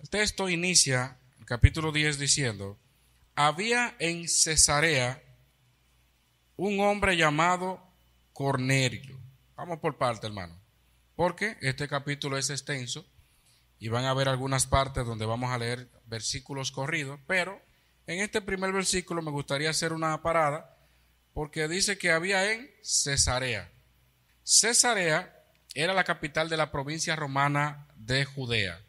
El texto inicia el capítulo 10 diciendo: había en Cesarea un hombre llamado Cornelio. Vamos por parte, hermano, porque este capítulo es extenso y van a haber algunas partes donde vamos a leer versículos corridos, pero en este primer versículo me gustaría hacer una parada porque dice que había en Cesarea. Cesarea era la capital de la provincia romana de Judea.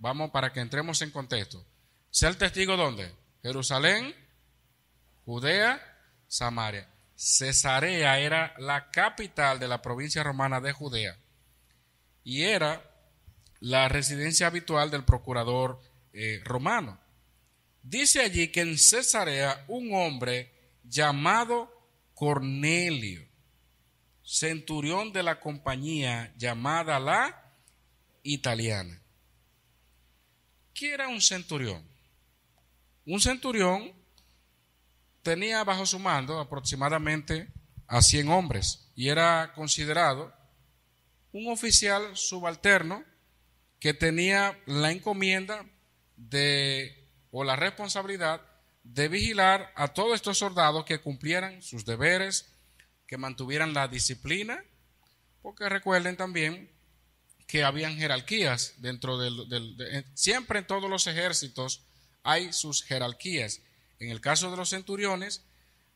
Vamos para que entremos en contexto. Sea el testigo, ¿dónde? Jerusalén, Judea, Samaria. Cesarea era la capital de la provincia romana de Judea y era la residencia habitual del procurador romano. Dice allí que en Cesarea un hombre llamado Cornelio, centurión de la compañía llamada la Italiana. ¿Qué era un centurión? Un centurión tenía bajo su mando aproximadamente a 100 hombres y era considerado un oficial subalterno que tenía la encomienda o la responsabilidad de vigilar a todos estos soldados que cumplieran sus deberes, que mantuvieran la disciplina, porque recuerden también que habían jerarquías dentro siempre en todos los ejércitos hay sus jerarquías. En el caso de los centuriones,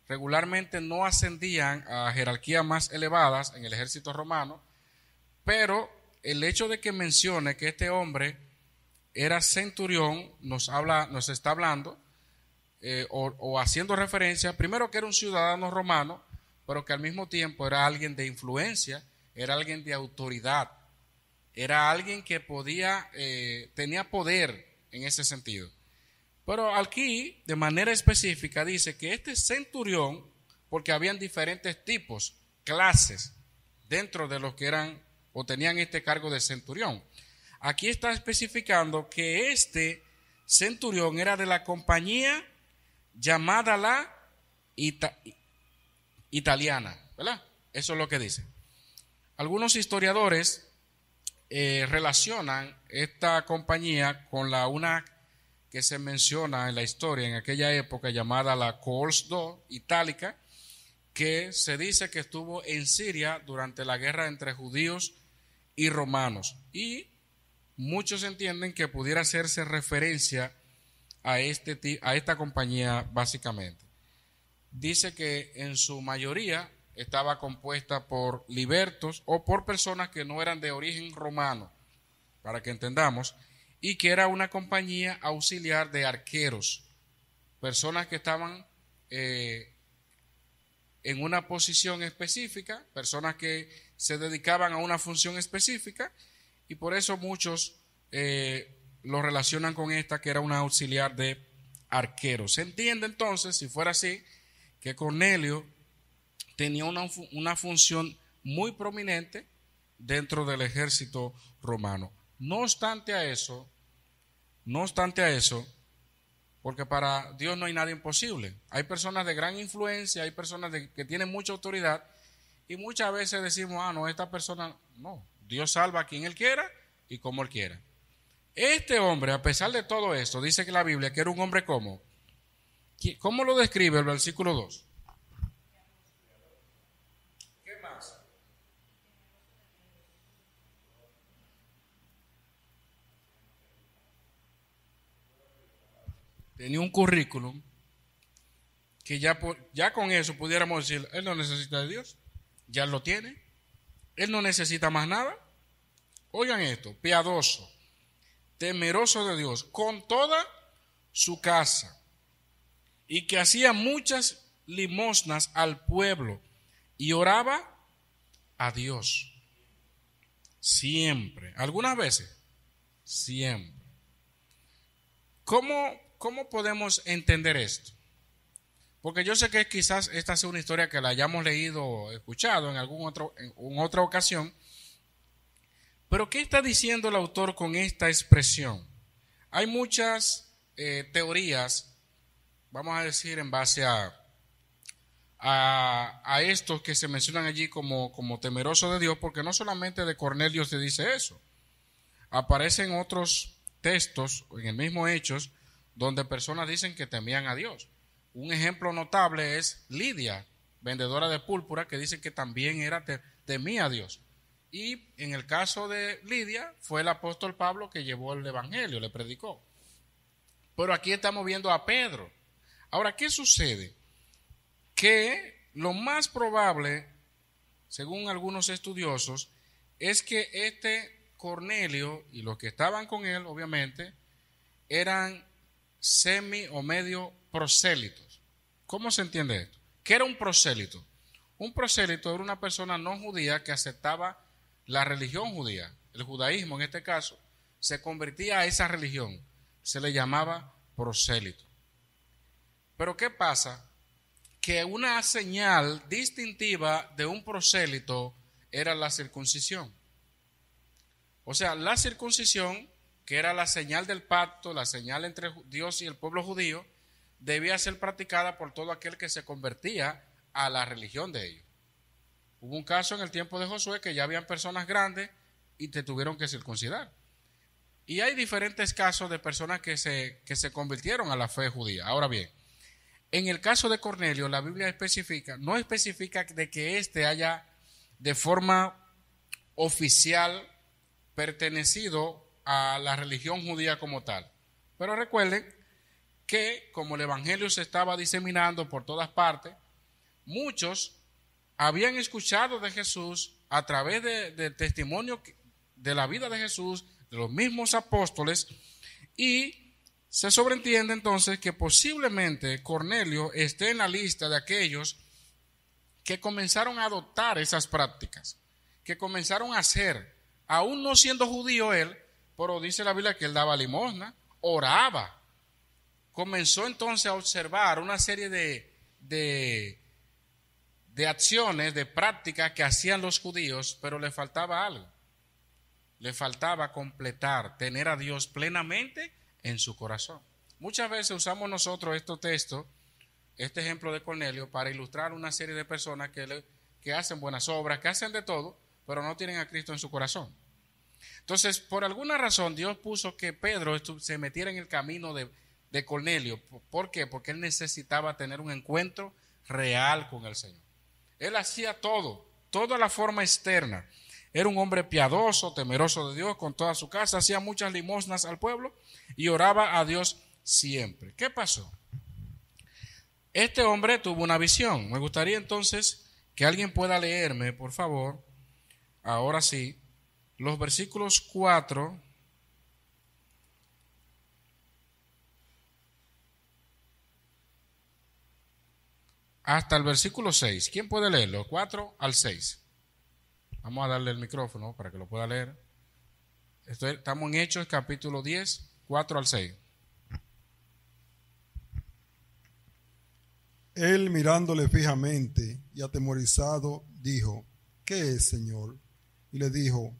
regularmente no ascendían a jerarquías más elevadas en el ejército romano, pero el hecho de que mencione que este hombre era centurión nos está hablando o haciendo referencia, primero, que era un ciudadano romano, pero que al mismo tiempo era alguien de influencia, era alguien de autoridad, era alguien que tenía poder en ese sentido. Pero aquí, de manera específica, dice que este centurión, porque habían diferentes tipos, clases, dentro de los que eran o tenían este cargo de centurión. Aquí está especificando que este centurión era de la compañía llamada la Italiana, ¿verdad? Eso es lo que dice. Algunos historiadores relacionan esta compañía con una que se menciona en la historia en aquella época llamada la Cols II itálica, que se dice que estuvo en Siria durante la guerra entre judíos y romanos, y muchos entienden que pudiera hacerse referencia a esta compañía básicamente. Dice que en su mayoría estaba compuesta por libertos o por personas que no eran de origen romano, para que entendamos, y que era una compañía auxiliar de arqueros, personas que estaban en una posición específica, personas que se dedicaban a una función específica, y por eso muchos lo relacionan con esta, que era una auxiliar de arqueros. Se entiende entonces, si fuera así, que Cornelio tenía una función muy prominente dentro del ejército romano. No obstante a eso, porque para Dios no hay nada imposible. Hay personas de gran influencia, hay personas que tienen mucha autoridad, y muchas veces decimos, no, esta persona, no, Dios salva a quien Él quiera y como Él quiera. Este hombre, a pesar de todo esto, dice que la Biblia que era un hombre como, ¿cómo lo describe el versículo 2? ¿Qué más? Tenía un currículum que ya con eso pudiéramos decir, él no necesita de Dios, ya lo tiene, él no necesita más nada. Oigan esto: piadoso, temeroso de Dios, con toda su casa, y que hacía muchas limosnas al pueblo y oraba a Dios siempre. Algunas veces, siempre. ¿Cómo podemos entender esto? Porque yo sé que quizás esta sea una historia que la hayamos leído o escuchado en en otra ocasión, pero ¿qué está diciendo el autor con esta expresión? Hay muchas teorías, vamos a decir, en base a estos que se mencionan allí como temeroso de Dios, porque no solamente de Cornelio se dice eso, aparecen otros textos, en el mismo Hechos, donde personas dicen que temían a Dios. Un ejemplo notable es Lidia, vendedora de púrpura, que dice que también temía a Dios. Y en el caso de Lidia, fue el apóstol Pablo que llevó el evangelio, le predicó. Pero aquí estamos viendo a Pedro. Ahora, ¿qué sucede? Que lo más probable, según algunos estudiosos, es que este Cornelio y los que estaban con él, obviamente, eran semi o medio prosélitos. ¿Cómo se entiende esto? ¿Qué era un prosélito? Un prosélito era una persona no judía que aceptaba la religión judía. El judaísmo, en este caso, se convertía a esa religión. Se le llamaba prosélito. Pero ¿qué pasa? Que una señal distintiva de un prosélito era la circuncisión. O sea, la circuncisión, que era la señal del pacto, la señal entre Dios y el pueblo judío, debía ser practicada por todo aquel que se convertía a la religión de ellos. Hubo un caso en el tiempo de Josué que ya habían personas grandes y te tuvieron que circuncidar. Y hay diferentes casos de personas que se convirtieron a la fe judía. Ahora bien, en el caso de Cornelio, la Biblia no especifica de que éste haya de forma oficial pertenecido a la religión judía como tal. Pero recuerden que como el evangelio se estaba diseminando por todas partes, muchos habían escuchado de Jesús a través del testimonio de la vida de Jesús, de los mismos apóstoles, y se sobreentiende entonces que posiblemente Cornelio esté en la lista de aquellos que comenzaron a adoptar esas prácticas, que comenzaron a hacer, aún no siendo judío él, pero dice la Biblia que él daba limosna, oraba. Comenzó entonces a observar una serie de acciones, de prácticas que hacían los judíos, pero le faltaba algo. Le faltaba completar, tener a Dios plenamente en su corazón. Muchas veces usamos nosotros estos textos, este ejemplo de Cornelio, para ilustrar una serie de personas que hacen buenas obras, que hacen de todo, pero no tienen a Cristo en su corazón. Entonces, por alguna razón, Dios puso que Pedro se metiera en el camino de Cornelio. ¿Por qué? Porque él necesitaba tener un encuentro real con el Señor. Él hacía toda la forma externa. Era un hombre piadoso, temeroso de Dios, con toda su casa, hacía muchas limosnas al pueblo y oraba a Dios siempre. ¿Qué pasó? Este hombre tuvo una visión. Me gustaría entonces que alguien pueda leerme, por favor, ahora sí, los versículos 4 hasta el versículo 6. ¿Quién puede leerlo? 4 al 6. Vamos a darle el micrófono para que lo pueda leer. Estamos en Hechos, capítulo 10, 4 al 6. Él, mirándole fijamente y atemorizado, dijo: ¿Qué es, Señor? Y le dijo: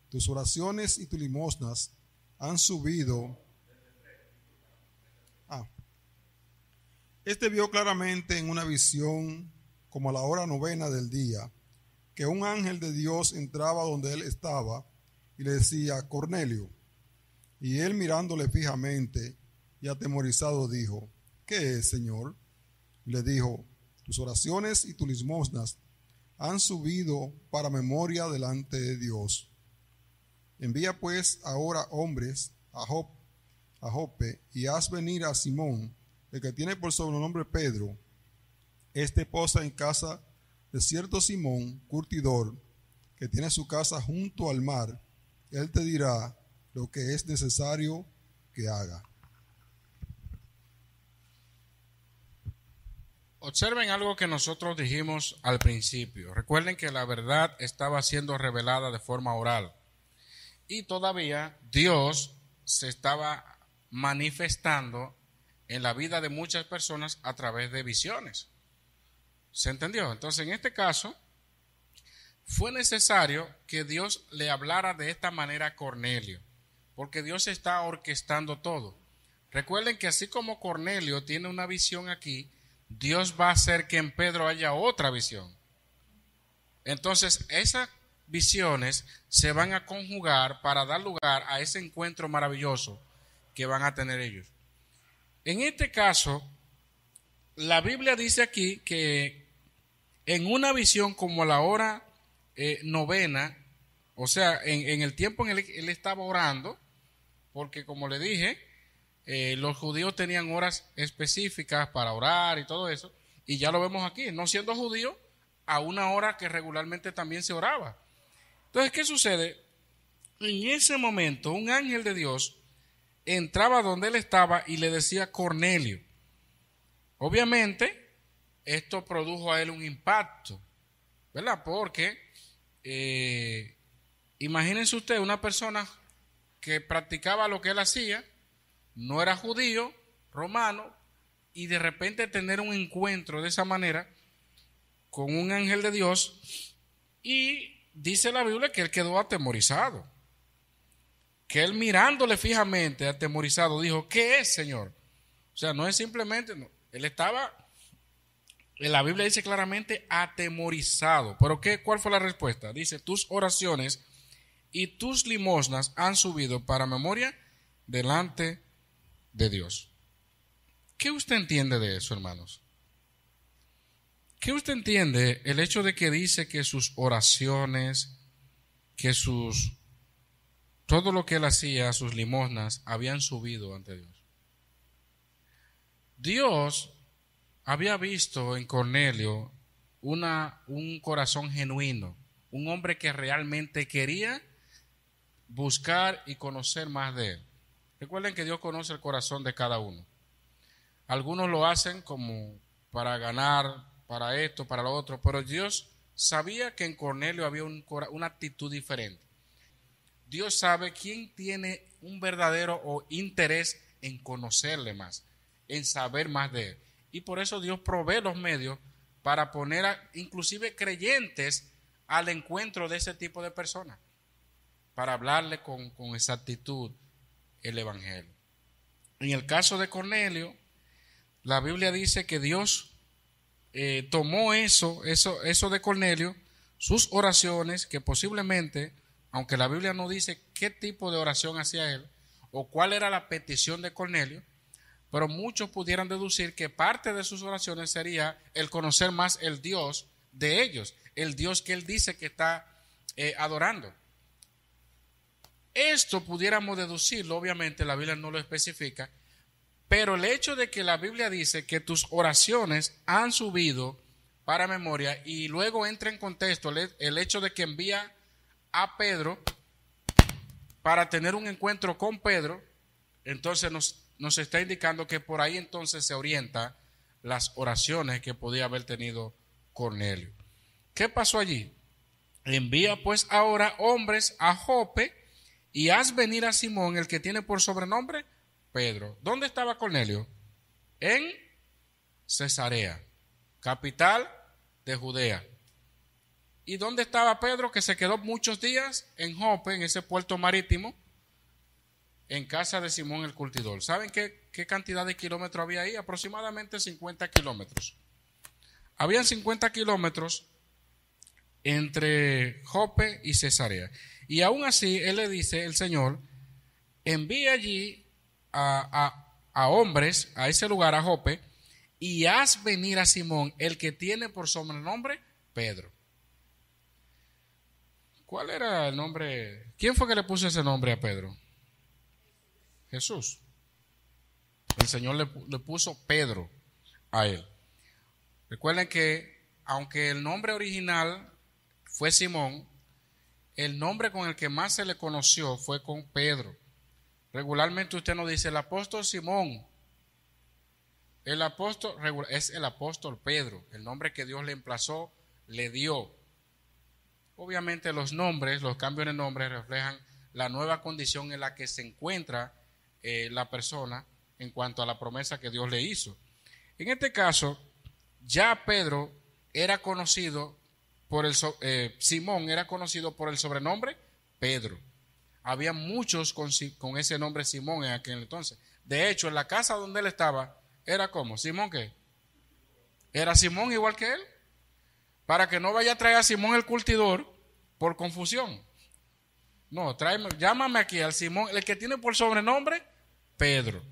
tus oraciones y tus limosnas han subido. Este vio claramente en una visión, como a la hora 9 del día, que un ángel de Dios entraba donde él estaba y le decía: Cornelio. Y él, mirándole fijamente y atemorizado, dijo: ¿Qué es, Señor? Y le dijo: tus oraciones y tus limosnas han subido para memoria delante de Dios. Envía pues ahora hombres a Jope y haz venir a Simón, el que tiene por sobrenombre Pedro. Este posa en casa de cierto Simón, curtidor, que tiene su casa junto al mar. Él te dirá lo que es necesario que haga. Observen algo que nosotros dijimos al principio. Recuerden que la verdad estaba siendo revelada de forma oral. Y todavía Dios se estaba manifestando en la vida de muchas personas a través de visiones. ¿Se entendió? Entonces, en este caso, fue necesario que Dios le hablara de esta manera a Cornelio, porque Dios está orquestando todo. Recuerden que así como Cornelio tiene una visión aquí, Dios va a hacer que en Pedro haya otra visión. Entonces, esas visiones se van a conjugar para dar lugar a ese encuentro maravilloso que van a tener ellos. En este caso, la Biblia dice aquí que en una visión como a la hora novena, o sea, en el tiempo en el que él estaba orando, porque como le dije, los judíos tenían horas específicas para orar y todo eso, y ya lo vemos aquí, no siendo judío, a una hora que regularmente también se oraba. Entonces, ¿qué sucede? En ese momento, un ángel de Dios entraba donde él estaba y le decía Cornelio. Obviamente, esto produjo a él un impacto, ¿verdad? Porque imagínense usted una persona que practicaba lo que él hacía, no era judío, romano, y de repente tener un encuentro de esa manera con un ángel de Dios, y dice la Biblia que él quedó atemorizado, que él mirándole fijamente, atemorizado, dijo, ¿qué es, Señor? O sea, no es simplemente, no, él estaba, la Biblia dice claramente atemorizado. ¿Pero qué? ¿Cuál fue la respuesta? Dice, tus oraciones y tus limosnas han subido para memoria delante de Dios. ¿Qué usted entiende de eso, hermanos? ¿Qué usted entiende el hecho de que dice que sus oraciones, que todo lo que él hacía, sus limosnas, habían subido ante Dios? Dios había visto en Cornelio un corazón genuino, un hombre que realmente quería buscar y conocer más de él. Recuerden que Dios conoce el corazón de cada uno. Algunos lo hacen como para ganar, para esto, para lo otro, pero Dios sabía que en Cornelio había una actitud diferente. Dios sabe quién tiene un verdadero interés en conocerle más, en saber más de él. Y por eso Dios provee los medios para poner inclusive creyentes al encuentro de ese tipo de personas, para hablarle con exactitud el evangelio. En el caso de Cornelio, la Biblia dice que Dios tomó eso de Cornelio, sus oraciones, que posiblemente, aunque la Biblia no dice qué tipo de oración hacía él o cuál era la petición de Cornelio, pero muchos pudieran deducir que parte de sus oraciones sería el conocer más el Dios de ellos, el Dios que él dice que está adorando. Esto pudiéramos deducirlo, obviamente la Biblia no lo especifica, pero el hecho de que la Biblia dice que tus oraciones han subido para memoria y luego entra en contexto el hecho de que envía a Pedro para tener un encuentro con Pedro, entonces nos está indicando que por ahí entonces se orienta las oraciones que podía haber tenido Cornelio. ¿Qué pasó allí? Envía pues ahora hombres a Jope y haz venir a Simón, el que tiene por sobrenombre Pedro. ¿Dónde estaba Cornelio? En Cesarea, capital de Judea. ¿Y dónde estaba Pedro, que se quedó muchos días? En Jope, en ese puerto marítimo, en casa de Simón el curtidor. ¿Saben qué cantidad de kilómetros había ahí? Aproximadamente 50 kilómetros. Habían 50 kilómetros entre Jope y Cesarea. Y aún así, él le dice, el Señor, envía allí a hombres a ese lugar, a Jope, y haz venir a Simón, el que tiene por sobrenombre Pedro. ¿Cuál era el nombre? ¿Quién fue que le puso ese nombre a Pedro? Jesús. El Señor le puso Pedro a él. Recuerden que aunque el nombre original fue Simón, el nombre con el que más se le conoció fue con Pedro. Regularmente usted nos dice el apóstol Simón. El apóstol es el apóstol Pedro, el nombre que Dios le emplazó, le dio. Obviamente los nombres, los cambios de nombre reflejan la nueva condición en la que se encuentra la persona en cuanto a la promesa que Dios le hizo. En este caso, ya Pedro era conocido por Simón era conocido por el sobrenombre Pedro. Había muchos con ese nombre Simón en aquel entonces. De hecho, en la casa donde él estaba, era como, ¿Simón qué? ¿Era Simón igual que él? Para que no vaya a traer a Simón el curtidor por confusión. No, llámame aquí al Simón, el que tiene por sobrenombre Pedro.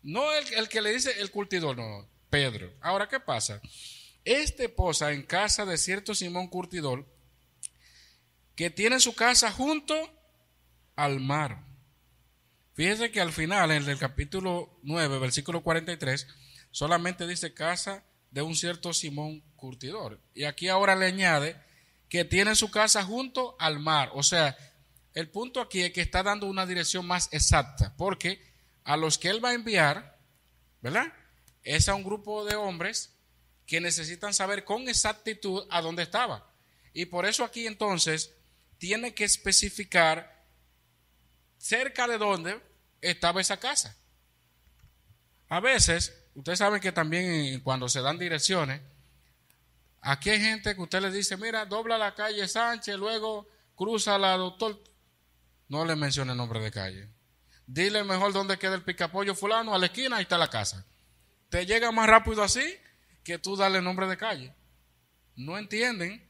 No el que le dice el curtidor, no, Pedro. Ahora, ¿qué pasa? Este posa en casa de cierto Simón curtidor, que tiene su casa junto al mar. Fíjese que al final, en el capítulo 9, versículo 43, solamente dice casa de un cierto Simón curtidor. Y aquí ahora le añade que tiene su casa junto al mar. O sea, el punto aquí es que está dando una dirección más exacta, porque a los que él va a enviar, ¿verdad? Es a un grupo de hombres que necesitan saber con exactitud a dónde estaba. Y por eso aquí entonces tiene que especificar cerca de dónde estaba esa casa. A veces, ustedes saben que también cuando se dan direcciones, aquí hay gente que usted le dice, mira, dobla la calle Sánchez, luego cruza la Doctor. No le mencione el nombre de calle. Dile mejor dónde queda el picapollo fulano, a la esquina, ahí está la casa. Te llega más rápido así que tú darle nombre de calle. No entienden.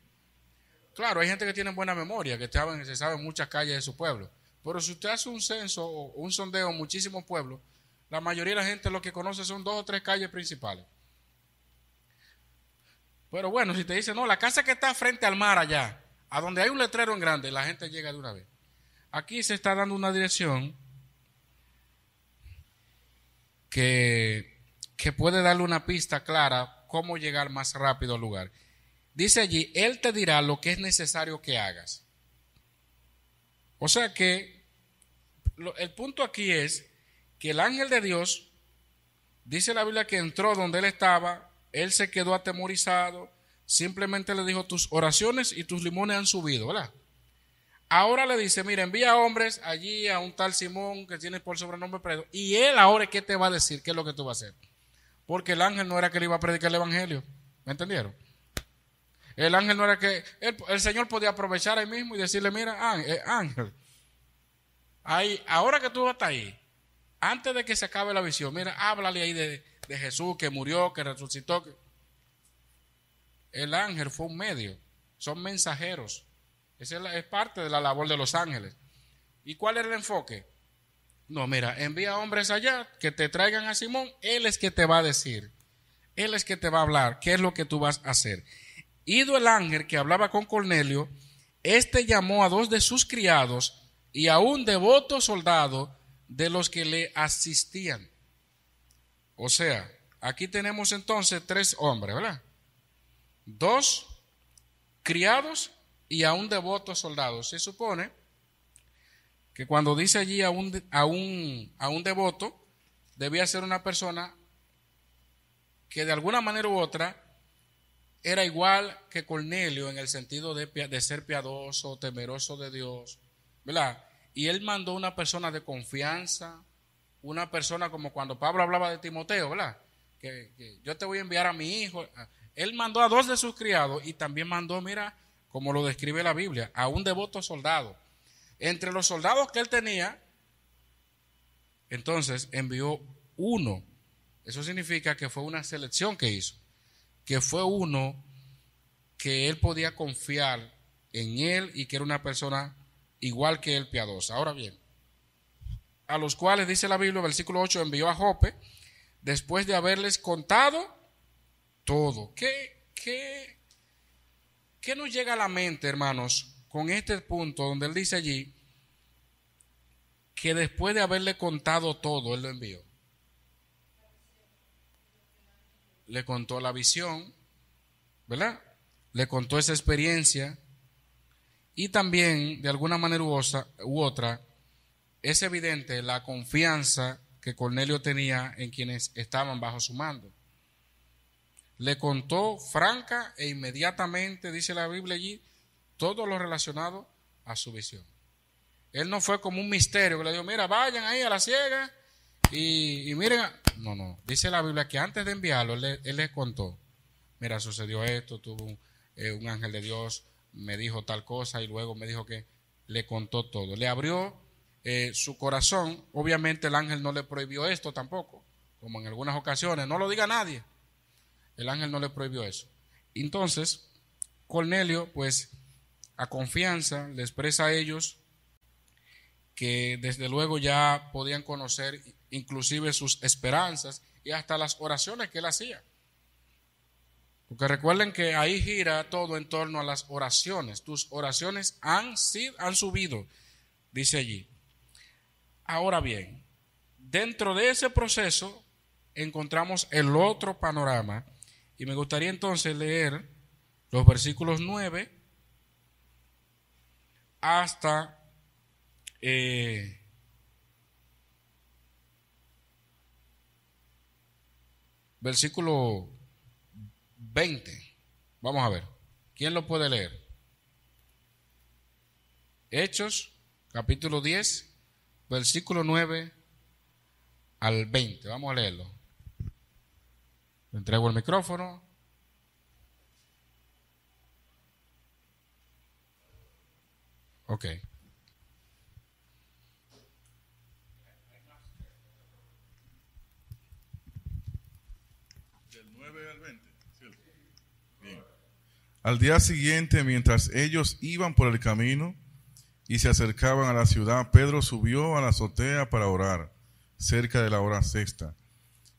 Claro, hay gente que tiene buena memoria, que se saben muchas calles de su pueblo. Pero si usted hace un censo o un sondeo en muchísimos pueblos, la mayoría de la gente lo que conoce son 2 o 3 calles principales. Pero bueno, si te dicen, no, la casa que está frente al mar allá, a donde hay un letrero en grande, la gente llega de una vez. Aquí se está dando una dirección que puede darle una pista clara cómo llegar más rápido al lugar. Dice allí, Él te dirá lo que es necesario que hagas. O sea que el punto aquí es que el ángel de Dios, dice la Biblia que entró donde él estaba, él se quedó atemorizado, simplemente le dijo, tus oraciones y tus limones han subido, ¿verdad? Ahora le dice, mira, envía hombres allí a un tal Simón que tiene por sobrenombre Pedro, y él ahora, ¿qué te va a decir? ¿Qué es lo que tú vas a hacer? Porque el ángel no era que le iba a predicar el evangelio, ¿me entendieron? El ángel no era que, el Señor podía aprovechar ahí mismo y decirle, mira, ángel, ahí, ahora que tú vas ahí, antes de que se acabe la visión, mira, háblale ahí de Jesús que murió, que resucitó. El ángel fue un medio, son mensajeros. Esa es parte de la labor de los ángeles. ¿Y cuál era el enfoque? No, mira, envía hombres allá que te traigan a Simón, él es que te va a decir, él es que te va a hablar, qué es lo que tú vas a hacer. Ido el ángel que hablaba con Cornelio, este llamó a 2 de sus criados y a un devoto soldado de los que le asistían. O sea, aquí tenemos entonces 3 hombres, ¿verdad? 2 criados y a un devoto soldado. Se supone que cuando dice allí a un devoto, debía ser una persona que de alguna manera u otra era igual que Cornelio en el sentido de ser piadoso, temeroso de Dios, ¿verdad? Y él mandó una persona de confianza, una persona como cuando Pablo hablaba de Timoteo, ¿verdad? Que yo te voy a enviar a mi hijo. Él mandó a 2 de sus criados y también mandó, mira, como lo describe la Biblia, a un devoto soldado. Entre los soldados que él tenía, entonces envió uno. Eso significa que fue una selección que hizo, que fue uno que él podía confiar en él y que era una persona igual que él piadosa. Ahora bien, a los cuales dice la Biblia, versículo 8, envió a Jope después de haberles contado todo. ¿Qué nos llega a la mente, hermanos, con este punto donde él dice allí que después de haberle contado todo, él lo envió? Le contó la visión, ¿verdad? Le contó esa experiencia y también, de alguna manera u otra, es evidente la confianza que Cornelio tenía en quienes estaban bajo su mando. Le contó franca e inmediatamente, dice la Biblia allí, todo lo relacionado a su visión. Él no fue como un misterio que le dijo, mira, vayan ahí a la ciega y miren. No. Dice la Biblia que antes de enviarlo, él les contó, mira, sucedió esto, tuvo un ángel de Dios, me dijo tal cosa y luego me dijo que le contó todo. Le abrió su corazón. Obviamente el ángel no le prohibió esto tampoco, como en algunas ocasiones, no lo diga a nadie. El ángel no le prohibió eso. Entonces, Cornelio, pues, a confianza, le expresa a ellos que desde luego ya podían conocer inclusive sus esperanzas y hasta las oraciones que él hacía. Porque recuerden que ahí gira todo en torno a las oraciones. Tus oraciones han subido, dice allí. Ahora bien, dentro de ese proceso encontramos el otro panorama y me gustaría entonces leer los versículos 9 hasta versículo 20. Vamos a ver, ¿quién lo puede leer? Hechos, capítulo 10, versículo 9 al 20. Vamos a leerlo. Le entrego el micrófono. Ok. Del 9 al 20, ¿cierto? Bien. Al día siguiente, mientras ellos iban por el camino y se acercaban a la ciudad, Pedro subió a la azotea para orar, cerca de la hora sexta,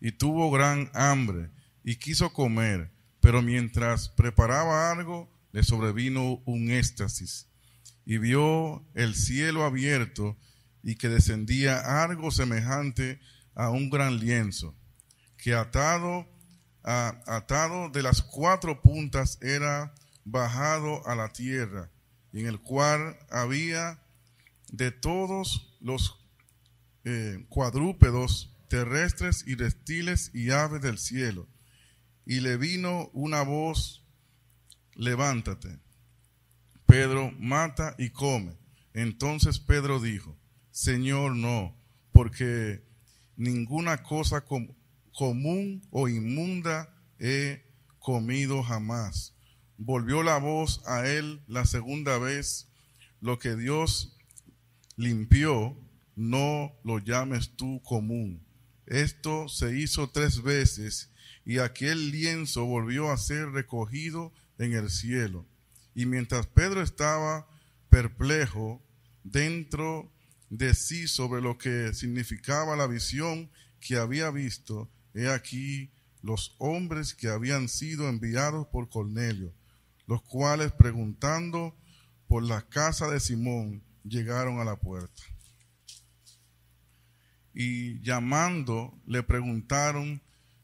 y tuvo gran hambre y quiso comer, pero mientras preparaba algo, le sobrevino un éxtasis, y vio el cielo abierto y que descendía algo semejante a un gran lienzo, que atado de las 4 puntas era bajado a la tierra, y en el cual había de todos los cuadrúpedos terrestres y reptiles y aves del cielo. Y le vino una voz: levántate, Pedro, mata y come. Entonces Pedro dijo: Señor, no, porque ninguna cosa común o inmunda he comido jamás. Volvió la voz a él la segunda vez: lo que Dios limpió, no lo llames tú común. Esto se hizo 3 veces, y aquel lienzo volvió a ser recogido en el cielo. Y mientras Pedro estaba perplejo dentro de sí sobre lo que significaba la visión que había visto, he aquí los hombres que habían sido enviados por Cornelio, los cuales, preguntando por la casa de Simón, llegaron a la puerta. Y llamando, le preguntaron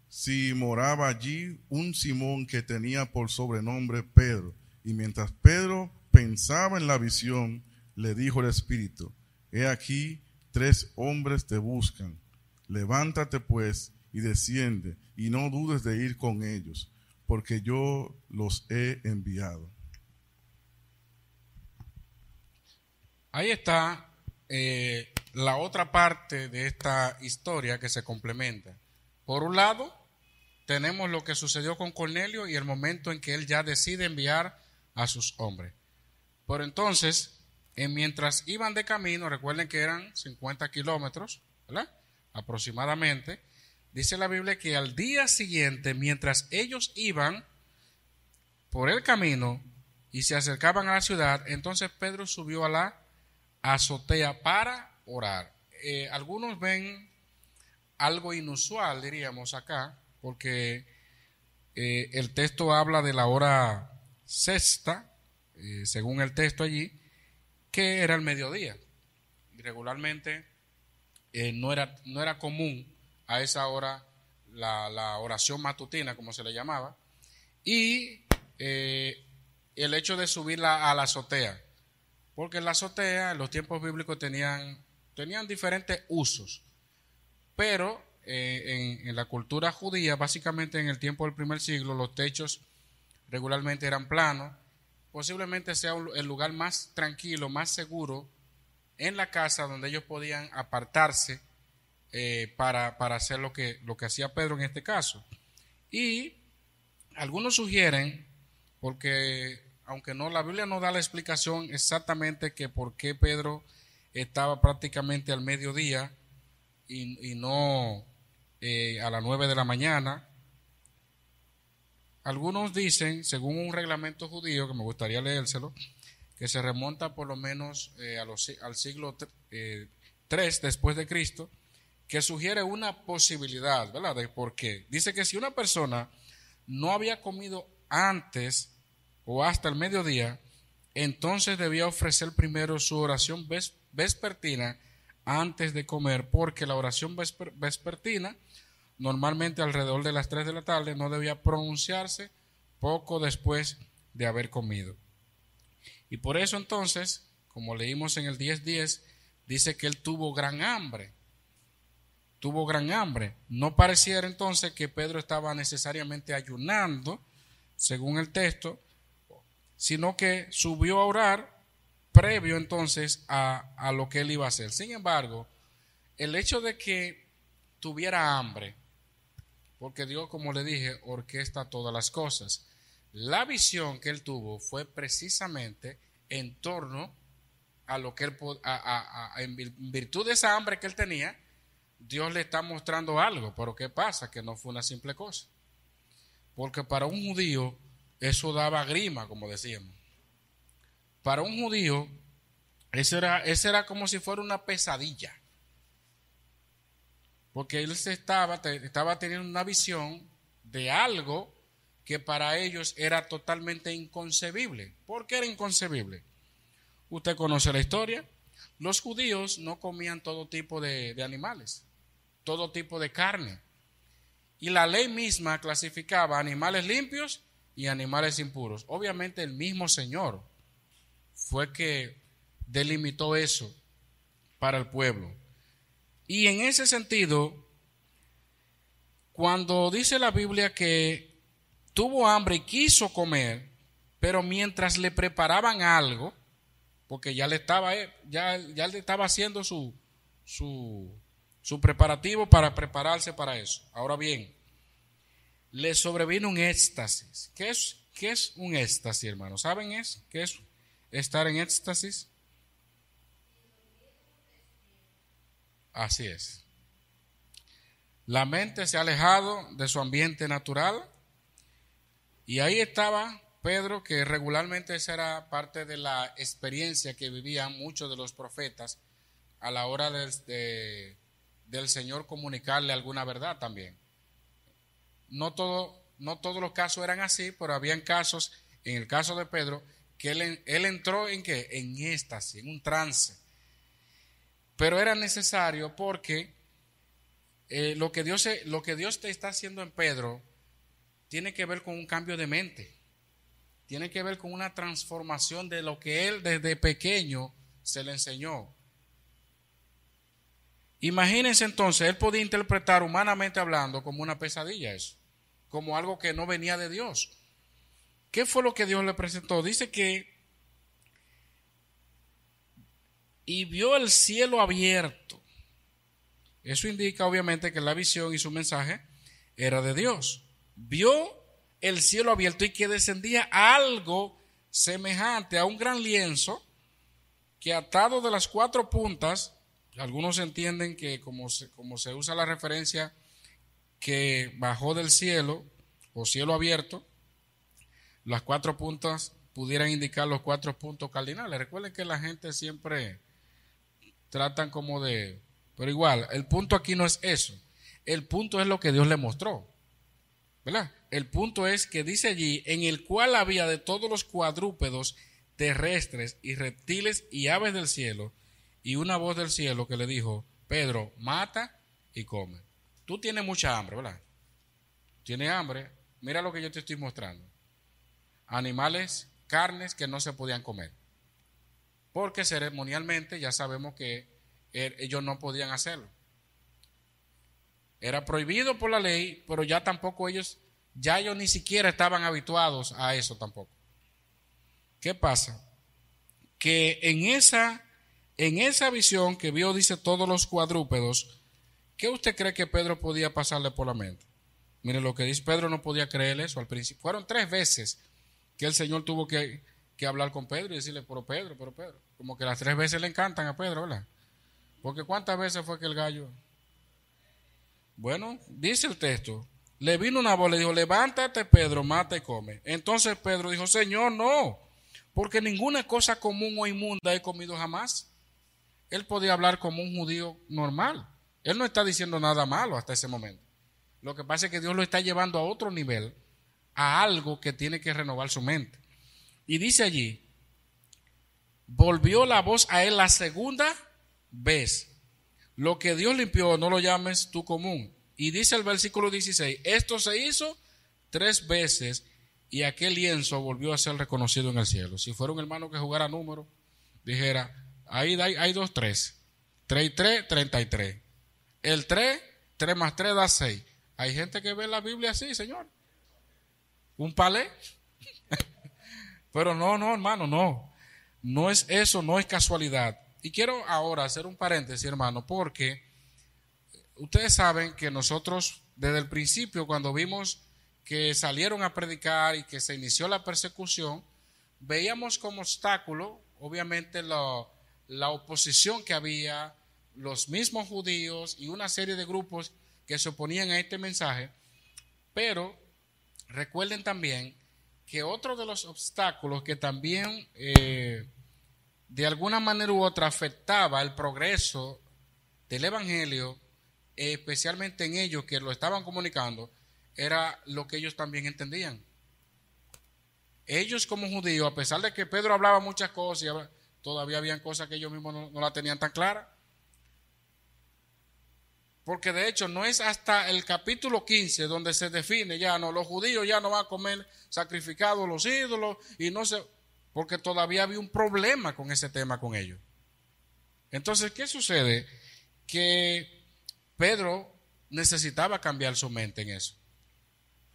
si moraba allí un Simón que tenía por sobrenombre Pedro. Y mientras Pedro pensaba en la visión, le dijo el Espíritu: he aquí 3 hombres te buscan. Levántate pues y desciende, y no dudes de ir con ellos, porque yo los he enviado. Ahí está la otra parte de esta historia que se complementa. Por un lado, tenemos lo que sucedió con Cornelio y el momento en que él ya decide enviar a sus hombres. Pero entonces, mientras iban de camino, recuerden que eran 50 kilómetros, ¿verdad? Aproximadamente. Dice la Biblia que al día siguiente, mientras ellos iban por el camino y se acercaban a la ciudad, entonces Pedro subió a la azotea para orar. Algunos ven algo inusual, diríamos acá, porque el texto habla de la hora sexta, según el texto allí, que era el mediodía. Regularmente no era común a esa hora la oración matutina, como se le llamaba, y el hecho de subirla a la azotea, porque la azotea en los tiempos bíblicos tenían diferentes usos, pero en la cultura judía, básicamente en el tiempo del primer siglo, los techos regularmente eran planos. Posiblemente sea el lugar más tranquilo, más seguro en la casa, donde ellos podían apartarse para hacer lo que hacía Pedro en este caso. Y algunos sugieren, porque aunque la Biblia no da la explicación exactamente que por qué Pedro estaba prácticamente al mediodía y no a las 9 de la mañana. Algunos dicen, según un reglamento judío, que me gustaría leérselo, que se remonta por lo menos al siglo 3 después de Cristo, que sugiere una posibilidad, ¿verdad? De por qué. Dice que si una persona no había comido antes o hasta el mediodía, entonces debía ofrecer primero su oración vespertina antes de comer, porque la oración vespertina, normalmente alrededor de las 3 de la tarde, no debía pronunciarse poco después de haber comido. Y por eso entonces, como leímos en el 10:10, dice que él tuvo gran hambre. Tuvo gran hambre. No pareciera entonces que Pedro estaba necesariamente ayunando, según el texto, sino que subió a orar previo entonces a lo que él iba a hacer. Sin embargo, el hecho de que tuviera hambre, porque Dios, como le dije, orquesta todas las cosas, la visión que él tuvo fue precisamente en torno a lo que él, en virtud de esa hambre que él tenía, Dios le está mostrando algo. Pero ¿qué pasa? Que no fue una simple cosa, porque para un judío eso daba grima, como decíamos. Para un judío ese era como si fuera una pesadilla, porque él estaba teniendo una visión de algo que para ellos era totalmente inconcebible. ¿Por qué era inconcebible? Usted conoce la historia. Los judíos no comían todo tipo de animales, todo tipo de carne. Y la ley misma clasificaba animales limpios y animales impuros. Obviamente el mismo Señor fue que delimitó eso para el pueblo. Y en ese sentido, cuando dice la Biblia que tuvo hambre y quiso comer, pero mientras le preparaban algo, porque ya le estaba haciendo su preparativo para prepararse para eso. Ahora bien, le sobrevino un éxtasis. ¿Qué es un éxtasis, hermano? ¿Saben qué es estar en éxtasis? Así es. La mente se ha alejado de su ambiente natural y ahí estaba Pedro, que regularmente esa era parte de la experiencia que vivían muchos de los profetas a la hora del Señor comunicarle alguna verdad también. No todos los casos eran así, pero habían casos, en el caso de Pedro, que él entró en ¿qué? En éxtasis, en un trance. Pero era necesario porque lo que Dios te está haciendo en Pedro tiene que ver con un cambio de mente. Tiene que ver con una transformación de lo que él desde pequeño se le enseñó. Imagínense entonces, él podía interpretar humanamente hablando como una pesadilla eso, como algo que no venía de Dios. ¿Qué fue lo que Dios le presentó? Dice que y vio el cielo abierto. Eso indica obviamente que la visión y su mensaje era de Dios. Vio el cielo abierto y que descendía algo semejante a un gran lienzo que atado de las 4 puntas, algunos entienden que como se usa la referencia que bajó del cielo o cielo abierto, las 4 puntas pudieran indicar los 4 puntos cardinales. Recuerden que la gente siempre tratan como de... Pero igual, el punto aquí no es eso. El punto es lo que Dios le mostró, ¿verdad? El punto es que dice allí, en el cual había de todos los cuadrúpedos terrestres y reptiles y aves del cielo, y una voz del cielo que le dijo, Pedro, mata y come. Tú tienes mucha hambre, ¿verdad? Tienes hambre, mira lo que yo te estoy mostrando. Animales, carnes que no se podían comer. Porque ceremonialmente ya sabemos que ellos no podían hacerlo. Era prohibido por la ley, pero ya ellos ni siquiera estaban habituados a eso tampoco. ¿Qué pasa? Que en esa visión que vio, dice, todos los cuadrúpedos, ¿qué usted cree que Pedro podía pasarle por la mente? Mire lo que dice, Pedro no podía creer eso al principio. Fueron 3 veces que el Señor tuvo que hablar con Pedro y decirle, pero Pedro. Como que las 3 veces le encantan a Pedro, ¿verdad? Porque ¿cuántas veces fue que el gallo? Bueno, dice el texto, le vino una voz, le dijo, levántate Pedro, mata y come. Entonces Pedro dijo, Señor, no, porque ninguna cosa común o inmunda he comido jamás. Él podía hablar como un judío normal. Él no está diciendo nada malo hasta ese momento. Lo que pasa es que Dios lo está llevando a otro nivel, a algo que tiene que renovar su mente. Y dice allí, volvió la voz a él la segunda vez. Lo que Dios limpió, no lo llames tú común. Y dice el versículo 16, esto se hizo 3 veces y aquel lienzo volvió a ser reconocido en el cielo. Si fuera un hermano que jugara números, dijera, ahí hay 2 3. 3 y 3, 33. El 3 más 3 da 6. Hay gente que ve la Biblia así, señor. Un palé. Pero no, hermano, no. No es eso, no es casualidad. Y quiero ahora hacer un paréntesis, hermano, porque ustedes saben que nosotros, desde el principio, cuando vimos que salieron a predicar y que se inició la persecución, veíamos como obstáculo, obviamente, la oposición que había, los mismos judíos y una serie de grupos que se oponían a este mensaje. Pero recuerden también que otro de los obstáculos que también de alguna manera u otra afectaba el progreso del evangelio, especialmente en ellos que lo estaban comunicando, era lo que ellos también entendían. Ellos como judíos, a pesar de que Pedro hablaba muchas cosas, todavía habían cosas que ellos mismos no la tenían tan clara. Porque de hecho no es hasta el capítulo 15 donde se define ya, no, los judíos ya no van a comer sacrificados los ídolos y no se, porque todavía había un problema con ese tema con ellos. Entonces, ¿qué sucede? Que Pedro necesitaba cambiar su mente en eso.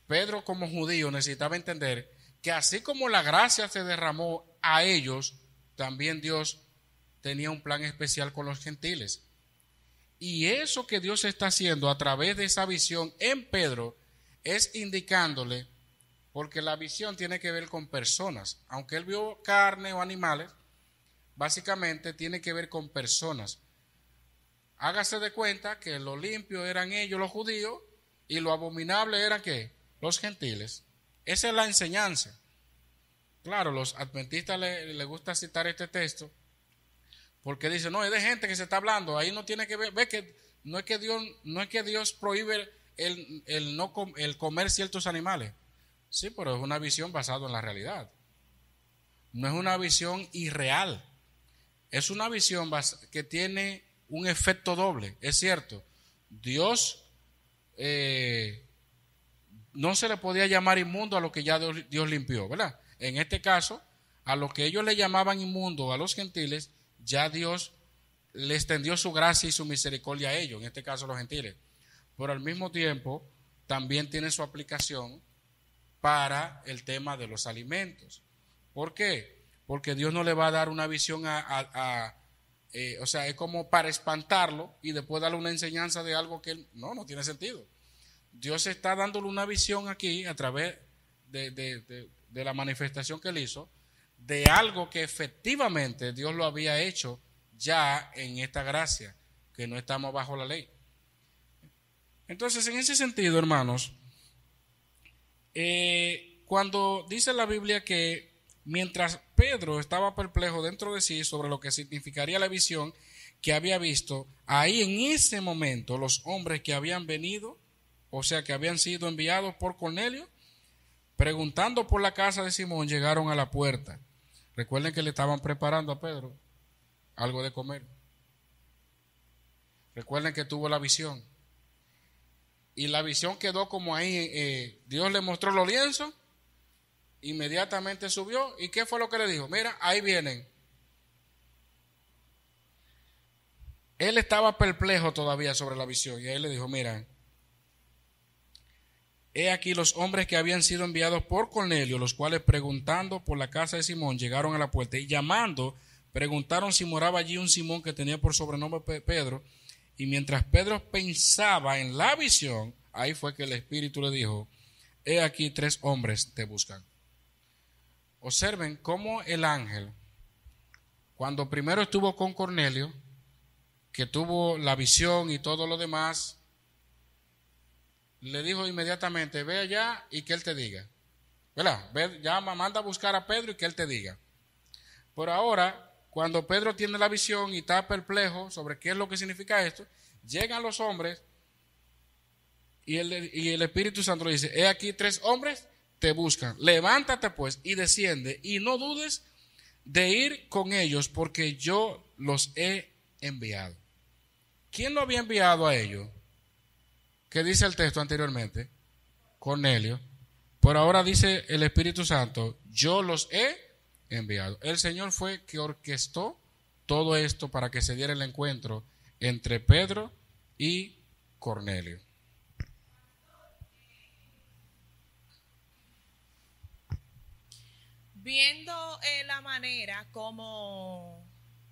Pedro como judío necesitaba entender que así como la gracia se derramó a ellos, también Dios tenía un plan especial con los gentiles. Y eso que Dios está haciendo a través de esa visión en Pedro es indicándole, porque la visión tiene que ver con personas. Aunque él vio carne o animales, básicamente tiene que ver con personas. Hágase de cuenta que lo limpio eran ellos, los judíos, y lo abominable eran ¿qué? Los gentiles. Esa es la enseñanza. Claro, los adventistas les gusta citar este texto, porque dice, no, es de gente que se está hablando, ahí no tiene que ver, ve que no es que Dios prohíbe el comer ciertos animales. Sí, pero es una visión basada en la realidad. No es una visión irreal. Es una visión que tiene un efecto doble. Es cierto, Dios no se le podía llamar inmundo a lo que ya Dios limpió, ¿verdad? En este caso, a lo que ellos le llamaban inmundo a los gentiles, ya Dios le extendió su gracia y su misericordia a ellos, en este caso los gentiles. Pero al mismo tiempo también tiene su aplicación para el tema de los alimentos. ¿Por qué? Porque Dios no le va a dar una visión o sea, es como para espantarlo y después darle una enseñanza de algo que no tiene sentido. Dios está dándole una visión aquí a través de la manifestación que él hizo, de algo que efectivamente Dios lo había hecho ya en esta gracia, que no estamos bajo la ley. Entonces, en ese sentido, hermanos, cuando dice la Biblia que mientras Pedro estaba perplejo dentro de sí sobre lo que significaría la visión que había visto, ahí en ese momento los hombres que habían venido, o sea, que habían sido enviados por Cornelio, preguntando por la casa de Simón, llegaron a la puerta. Recuerden que le estaban preparando a Pedro algo de comer. Recuerden que tuvo la visión. Y la visión quedó como ahí. Dios le mostró los lienzos. Inmediatamente subió. ¿Y qué fue lo que le dijo? Mira, ahí vienen. Él estaba perplejo todavía sobre la visión. Y ahí le dijo, mira, he aquí los hombres que habían sido enviados por Cornelio, los cuales preguntando por la casa de Simón llegaron a la puerta y llamando preguntaron si moraba allí un Simón que tenía por sobrenombre Pedro. Y mientras Pedro pensaba en la visión, ahí fue que el Espíritu le dijo, he aquí 3 hombres te buscan. Observen cómo el ángel, cuando primero estuvo con Cornelio, que tuvo la visión y todo lo demás, le dijo inmediatamente, ve allá y que él te diga. ¿Verdad? Ve, llama, manda a buscar a Pedro y que él te diga. Pero ahora, cuando Pedro tiene la visión y está perplejo sobre qué es lo que significa esto, Llegan los hombres y el Espíritu Santo le dice, he aquí 3 hombres te buscan, levántate pues y desciende y no dudes de ir con ellos porque yo los he enviado. ¿Quién lo había enviado a ellos? ¿Qué dice el texto anteriormente? Cornelio. Pero ahora dice el Espíritu Santo, yo los he enviado. El Señor fue que orquestó todo esto para que se diera el encuentro entre Pedro y Cornelio. Viendo la manera como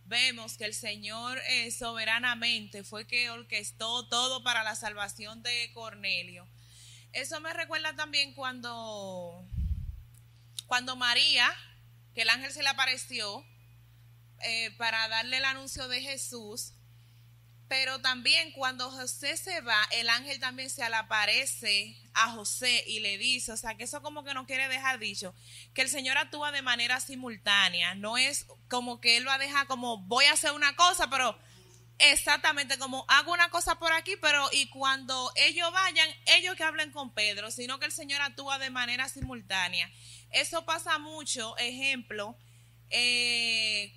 vemos que el Señor soberanamente fue que orquestó todo para la salvación de Cornelio. Eso me recuerda también cuando María, que el ángel se le apareció para darle el anuncio de Jesús, pero también cuando José se va, el ángel también se le aparece a José y le dice, o sea, que eso como que no quiere dejar dicho, que el Señor actúa de manera simultánea, no es como que Él va a dejar como voy a hacer una cosa, pero exactamente como hago una cosa por aquí, pero y cuando ellos vayan, ellos que hablen con Pedro, sino que el Señor actúa de manera simultánea. Eso pasa mucho, ejemplo,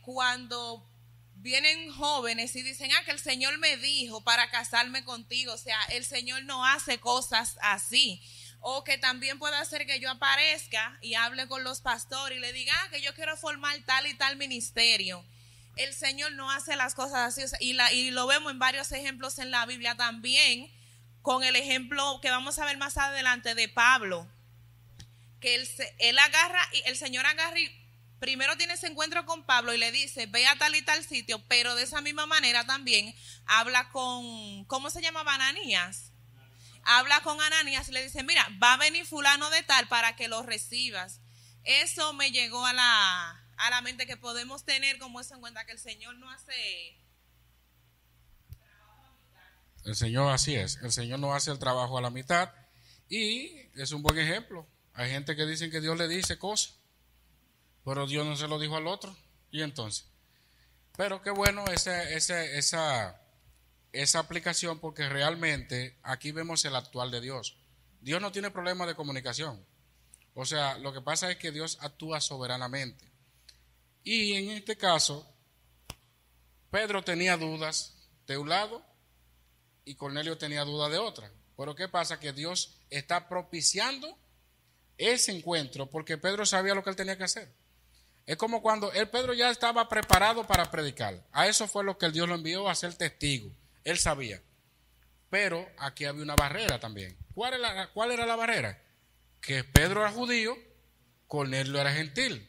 cuando vienen jóvenes y dicen, que el Señor me dijo para casarme contigo. O sea, el Señor no hace cosas así. O que también puede hacer que yo aparezca y hable con los pastores y le diga, que yo quiero formar tal y tal ministerio. El Señor no hace las cosas así. O sea, y lo vemos en varios ejemplos en la Biblia también, con el ejemplo que vamos a ver más adelante de Pablo, que él agarra, y el Señor agarra y primero tiene ese encuentro con Pablo y le dice, ve a tal y tal sitio, pero de esa misma manera también habla con, ¿cómo se llamaba? Ananías. Habla con Ananías y le dice, mira, va a venir fulano de tal para que lo recibas. Eso me llegó a la mente, que podemos tener como eso en cuenta, que el Señor no hace... El Señor así es, el Señor no hace el trabajo a la mitad y es un buen ejemplo. Hay gente que dicen que Dios le dice cosas, pero Dios no se lo dijo al otro. Y entonces, pero qué bueno esa aplicación, porque realmente aquí vemos el actual de Dios. Dios no tiene problema de comunicación. O sea, lo que pasa es que Dios actúa soberanamente. Y en este caso, Pedro tenía dudas de un lado y Cornelio tenía dudas de otra. Pero ¿qué pasa? Que Dios está propiciando ese encuentro porque Pedro sabía lo que él tenía que hacer. Es como cuando Pedro ya estaba preparado para predicar. A eso fue lo que el Dios lo envió, a ser testigo. Él sabía. Pero aquí había una barrera también. ¿Cuál era la barrera? Que Pedro era judío, Cornelio era gentil.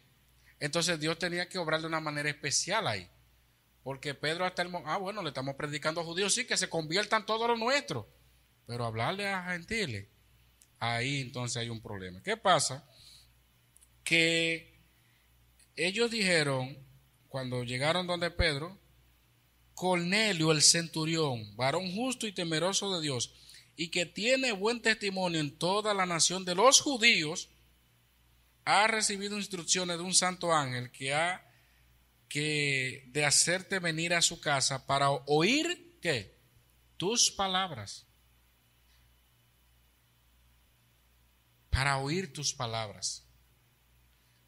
Entonces Dios tenía que obrar de una manera especial ahí. Porque Pedro hasta el momento, bueno, le estamos predicando a judíos, sí, que se conviertan todos los nuestros. Pero hablarle a gentiles, ahí entonces hay un problema. ¿Qué pasa? Que ellos dijeron, cuando llegaron donde Pedro, Cornelio el centurión, varón justo y temeroso de Dios, y que tiene buen testimonio en toda la nación de los judíos, ha recibido instrucciones de un santo ángel de hacerte venir a su casa para oír, ¿qué? Tus palabras. Para oír tus palabras.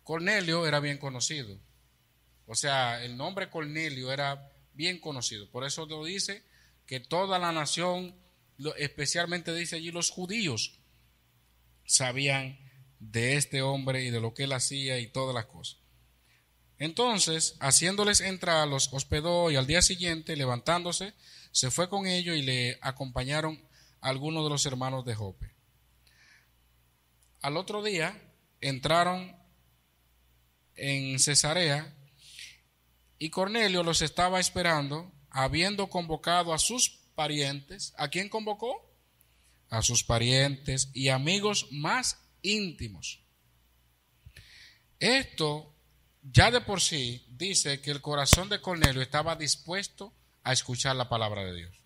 Cornelio era bien conocido. O sea, el nombre Cornelio era bien conocido. Por eso lo dice que toda la nación, especialmente dice allí los judíos, sabían de este hombre y de lo que él hacía y todas las cosas. Entonces, haciéndoles entrar, los hospedó y al día siguiente, levantándose, se fue con ellos y le acompañaron algunos de los hermanos de Jope. Al otro día entraron en Cesarea y Cornelio los estaba esperando, habiendo convocado a sus parientes. ¿A quién convocó? A sus parientes y amigos más íntimos. Esto ya de por sí dice que el corazón de Cornelio estaba dispuesto a escuchar la palabra de Dios.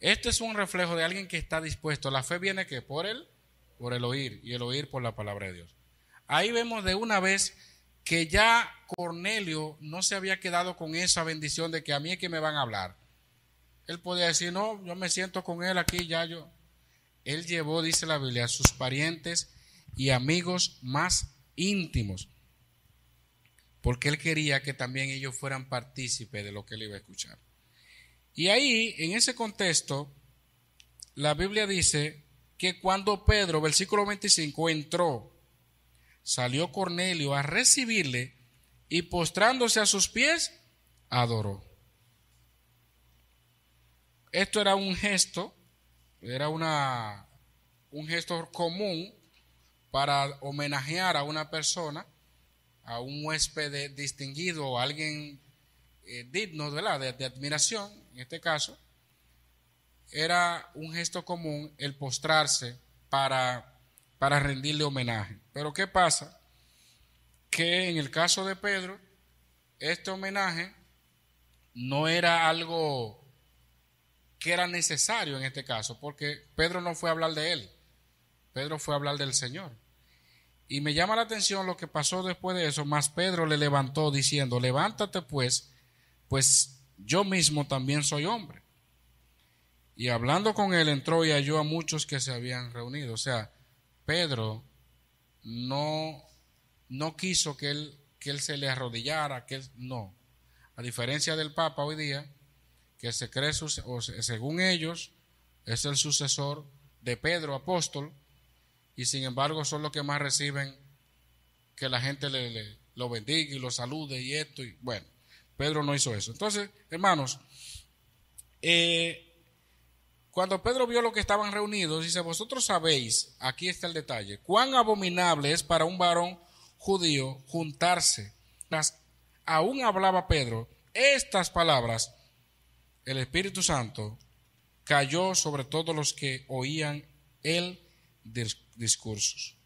Este es un reflejo de alguien que está dispuesto. La fe viene ¿qué? Por el oír, y el oír por la palabra de Dios. Ahí vemos de una vez que ya Cornelio no se había quedado con esa bendición de que a mí es que me van a hablar. Él podía decir, no, yo me siento con él aquí, ya yo. Él llevó, dice la Biblia, a sus parientes y amigos más íntimos, porque él quería que también ellos fueran partícipes de lo que él iba a escuchar. Y ahí, en ese contexto, la Biblia dice que cuando Pedro, versículo 25, entró, salió Cornelio a recibirle y postrándose a sus pies, adoró. Esto era un gesto, era un gesto común para homenajear a una persona, a un huésped distinguido o alguien digno, ¿verdad? De admiración. En este caso, era un gesto común el postrarse para rendirle homenaje. Pero ¿qué pasa? Que en el caso de Pedro, este homenaje no era algo que era necesario en este caso, porque Pedro no fue a hablar de él, Pedro fue a hablar del Señor. Y me llama la atención lo que pasó después de eso, más Pedro le levantó diciendo, levántate pues yo mismo también soy hombre. Y hablando con él entró y halló a muchos que se habían reunido. O sea, Pedro no quiso que él se le arrodillara, no. A diferencia del Papa hoy día, que se cree, según ellos, es el sucesor de Pedro, apóstol, y sin embargo son los que más reciben que la gente lo bendiga y lo salude y esto, y bueno, Pedro no hizo eso. Entonces, hermanos, cuando Pedro vio lo que estaban reunidos, dice, vosotros sabéis, aquí está el detalle, cuán abominable es para un varón judío juntarse. Aún hablaba Pedro estas palabras, el Espíritu Santo cayó sobre todos los que oían el discursos.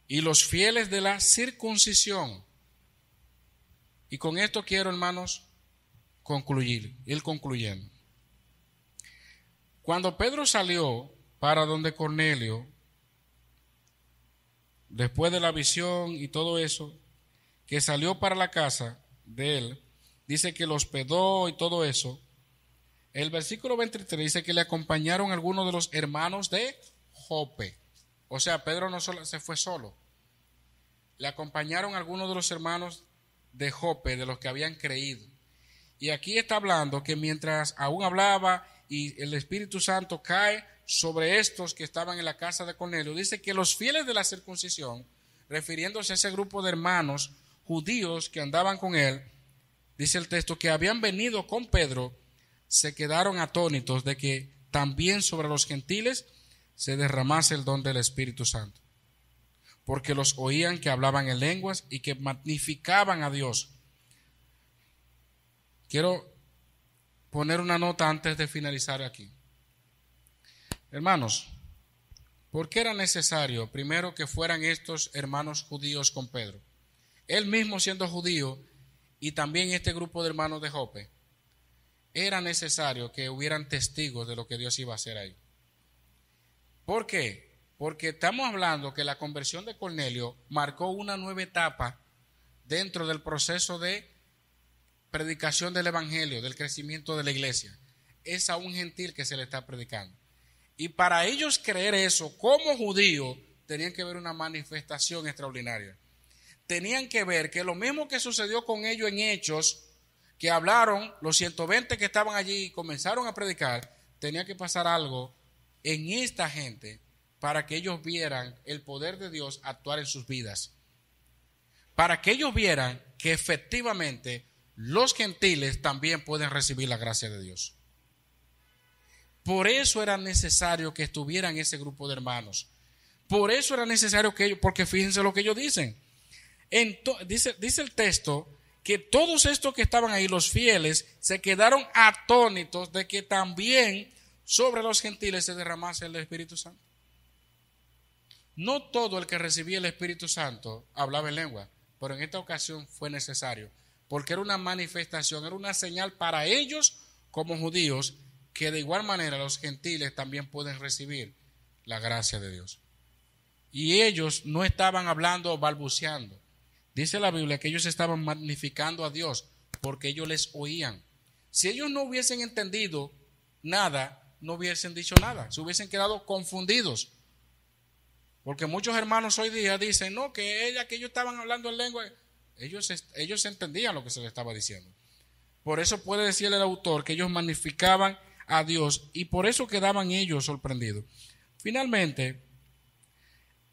Y los fieles de la circuncisión. Y con esto quiero, hermanos, ir concluyendo. Cuando Pedro salió para donde Cornelio, después de la visión y todo eso, que salió para la casa de él, dice que lo hospedó y todo eso. El versículo 23 dice que le acompañaron algunos de los hermanos de Jope. O sea, Pedro no se fue solo. Le acompañaron algunos de los hermanos de Jope, de los que habían creído. Y aquí está hablando que mientras aún hablaba y el Espíritu Santo cae sobre estos que estaban en la casa de Cornelio, dice que los fieles de la circuncisión, refiriéndose a ese grupo de hermanos judíos que andaban con él, dice el texto que habían venido con Pedro, se quedaron atónitos de que también sobre los gentiles se derramase el don del Espíritu Santo, porque los oían que hablaban en lenguas y que magnificaban a Dios. Quiero poner una nota antes de finalizar aquí. Hermanos, ¿por qué era necesario primero que fueran estos hermanos judíos con Pedro? Él mismo siendo judío y también este grupo de hermanos de Jope, era necesario que hubieran testigos de lo que Dios iba a hacer ahí. ¿Por qué? Porque estamos hablando que la conversión de Cornelio marcó una nueva etapa dentro del proceso de predicación del evangelio, del crecimiento de la iglesia. Es a un gentil que se le está predicando. Y para ellos creer eso, como judíos, tenían que ver una manifestación extraordinaria. Tenían que ver que lo mismo que sucedió con ellos en Hechos, que hablaron los 120 que estaban allí y comenzaron a predicar, tenía que pasar algo en esta gente para que ellos vieran el poder de Dios actuar en sus vidas. Para que ellos vieran que efectivamente los gentiles también pueden recibir la gracia de Dios. Por eso era necesario que estuvieran ese grupo de hermanos. Por eso era necesario que ellos, porque fíjense lo que ellos dicen. Dice el texto que todos estos que estaban ahí, los fieles, se quedaron atónitos de que también sobre los gentiles se derramase el Espíritu Santo. No todo el que recibía el Espíritu Santo hablaba en lengua, pero en esta ocasión fue necesario, porque era una manifestación, era una señal para ellos como judíos, que de igual manera los gentiles también pueden recibir la gracia de Dios. Y ellos no estaban hablando o balbuceando. Dice la Biblia que ellos estaban magnificando a Dios porque ellos les oían. Si ellos no hubiesen entendido nada, no hubiesen dicho nada, se hubiesen quedado confundidos. Porque muchos hermanos hoy día dicen, no, que ellos estaban hablando en lengua. Ellos entendían lo que se les estaba diciendo. Por eso puede decirle el autor que ellos magnificaban a Dios y por eso quedaban ellos sorprendidos. Finalmente,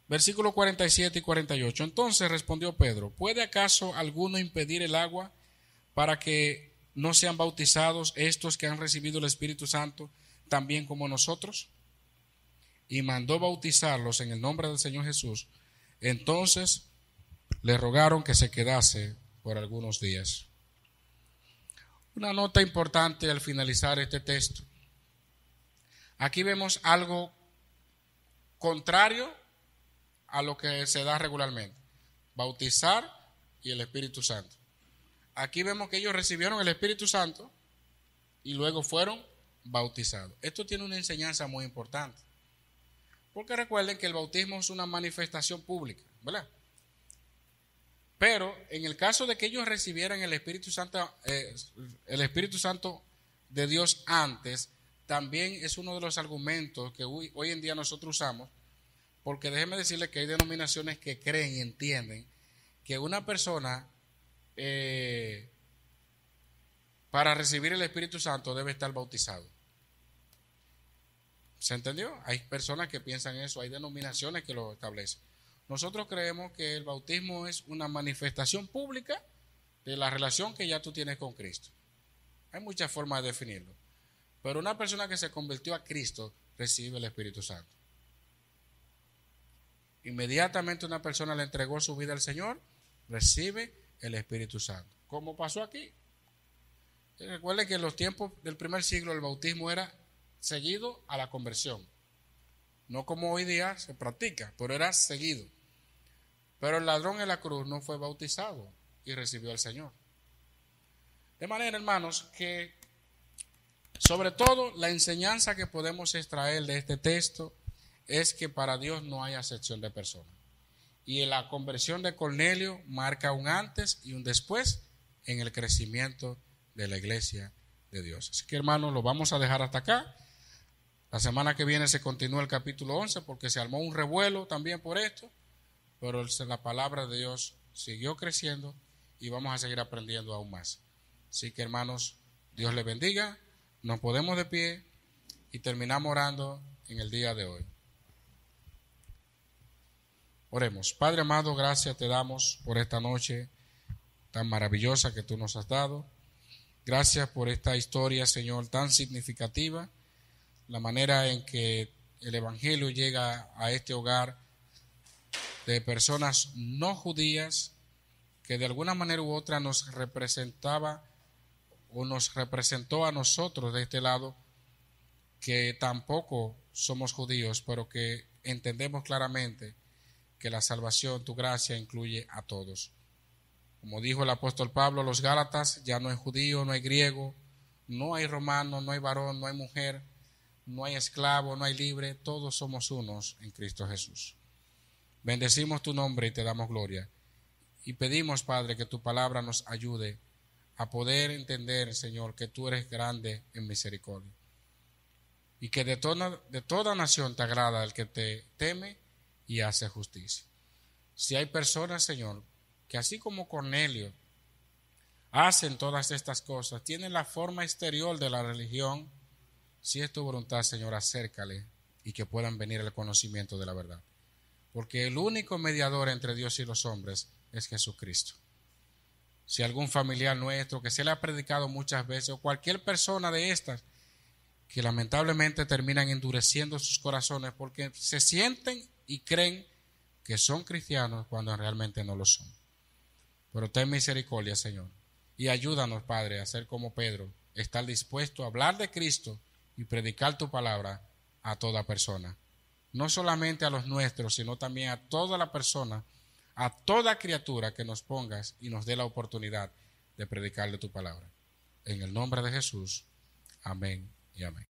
versículos 47 y 48. Entonces respondió Pedro, ¿puede acaso alguno impedir el agua para que no sean bautizados estos que han recibido el Espíritu Santo también como nosotros? Y mandó bautizarlos en el nombre del Señor Jesús. Entonces le rogaron que se quedase por algunos días. Una nota importante al finalizar este texto. Aquí vemos algo contrario a lo que se da regularmente. Bautizar y el Espíritu Santo. Aquí vemos que ellos recibieron el Espíritu Santo y luego fueron bautizados. Esto tiene una enseñanza muy importante. Porque recuerden que el bautismo es una manifestación pública, ¿verdad? Pero en el caso de que ellos recibieran el Espíritu Santo de Dios antes, también es uno de los argumentos que hoy en día nosotros usamos, porque déjenme decirles que hay denominaciones que creen y entienden que una persona para recibir el Espíritu Santo debe estar bautizado. ¿Se entendió? Hay personas que piensan eso, hay denominaciones que lo establecen. Nosotros creemos que el bautismo es una manifestación pública de la relación que ya tú tienes con Cristo. Hay muchas formas de definirlo. Pero una persona que se convirtió a Cristo recibe el Espíritu Santo. Inmediatamente una persona le entregó su vida al Señor, recibe el Espíritu Santo. ¿Cómo pasó aquí? Recuerden que en los tiempos del primer siglo el bautismo era seguido a la conversión. No como hoy día se practica, pero era seguido. Pero el ladrón en la cruz no fue bautizado y recibió al Señor. De manera, hermanos, que sobre todo la enseñanza que podemos extraer de este texto es que para Dios no hay acepción de personas. Y la conversión de Cornelio marca un antes y un después en el crecimiento de la iglesia de Dios. Así que, hermanos, lo vamos a dejar hasta acá. La semana que viene se continúa el capítulo 11 porque se armó un revuelo también por esto, pero la palabra de Dios siguió creciendo y vamos a seguir aprendiendo aún más. Así que, hermanos, Dios les bendiga. Nos ponemos de pie y terminamos orando en el día de hoy. Oremos. Padre amado, gracias te damos por esta noche tan maravillosa que tú nos has dado. Gracias por esta historia, Señor, tan significativa. La manera en que el Evangelio llega a este hogar de personas no judías que de alguna manera u otra nos representaba o nos representó a nosotros de este lado que tampoco somos judíos, pero que entendemos claramente que la salvación, tu gracia, incluye a todos. Como dijo el apóstol Pablo a los Gálatas, ya no hay judío, no hay griego, no hay romano, no hay varón, no hay mujer, no hay esclavo, no hay libre, todos somos unos en Cristo Jesús. Bendecimos tu nombre y te damos gloria. Y pedimos, Padre, que tu palabra nos ayude a poder entender, Señor, que tú eres grande en misericordia. Y que de toda nación te agrada el que te teme y hace justicia. Si hay personas, Señor, que así como Cornelio hacen todas estas cosas, tienen la forma exterior de la religión, si es tu voluntad, Señor, acércale y que puedan venir al conocimiento de la verdad. Porque el único mediador entre Dios y los hombres es Jesucristo. Si algún familiar nuestro que se le ha predicado muchas veces o cualquier persona de estas que lamentablemente terminan endureciendo sus corazones porque se sienten y creen que son cristianos cuando realmente no lo son. Pero ten misericordia, Señor, y ayúdanos, Padre, a ser como Pedro, estar dispuesto a hablar de Cristo y predicar tu palabra a toda persona. No solamente a los nuestros, sino también a toda la persona, a toda criatura que nos pongas y nos dé la oportunidad de predicarle tu palabra. En el nombre de Jesús. Amén y amén.